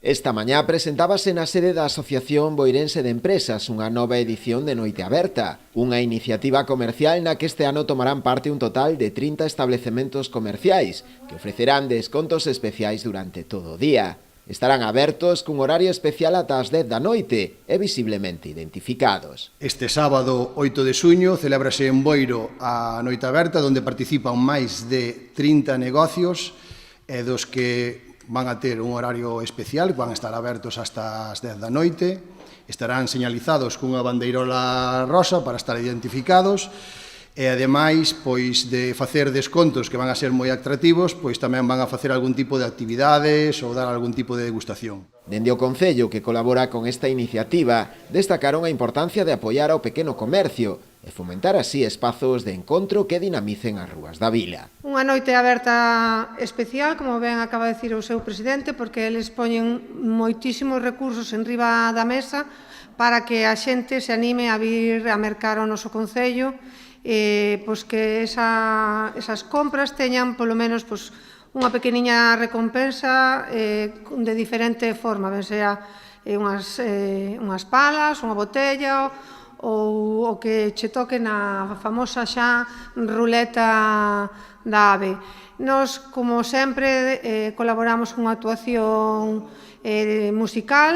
Esta mañá presentábase na sede da Asociación Boirense de Empresas unha nova edición de Noite Aberta, unha iniciativa comercial na que este ano tomarán parte un total de 30 establecementos comerciais que ofrecerán descontos especiais durante todo o día. Estarán abertos cun horario especial ata as 10 da noite e visiblemente identificados. Este sábado 8 de xuño celébrase en Boiro a Noite Aberta, onde participan máis de 30 negocios e dos que van a ter un horario especial, van a estar abertos hasta as 10 da noite, estarán señalizados cunha bandeirola rosa para estar identificados e, ademais, pois de facer descontos que van a ser moi atractivos, pois tamén van a facer algún tipo de actividades ou dar algún tipo de degustación. Dende o Concello, que colabora con esta iniciativa, destacaron a importancia de apoiar ao pequeno comercio e fomentar así espazos de encontro que dinamicen as rúas da vila. Unha noite aberta especial, como ben acaba de dicir o seu presidente, porque eles poñen moitísimos recursos en riba da mesa para que a xente se anime a vir a mercar ao noso Concello, pois que esas compras teñan polo menos unha pequeniña recompensa de diferente forma, ben sea unhas palas, unha botella ou o que che toque na famosa xa ruleta da ave. Nos, como sempre, colaboramos cunha actuación musical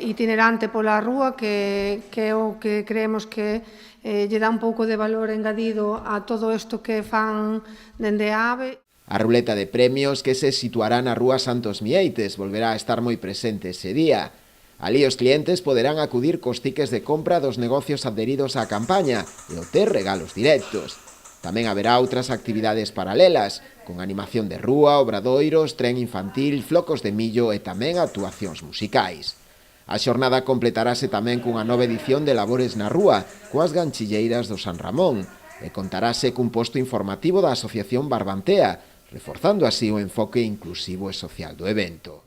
itinerante pola rúa que é o que creemos que lle dá un pouco de valor engadido a todo isto que fan dende a ave. A ruleta de premios que se situará na rúa Santos Mieites volverá a estar moi presente ese día. Alí os clientes poderán acudir cos tickets de compra dos negocios adheridos á campaña e obter regalos directos. Tamén haberá outras actividades paralelas, con animación de rúa, obradoiros, tren infantil, flocos de millo e tamén actuacións musicais. A xornada completarase tamén cunha nova edición de Labores na Rúa, coas ganchilleiras do San Ramón, e contarase cun posto informativo da Asociación Barbantea, reforzando así o enfoque inclusivo e social do evento.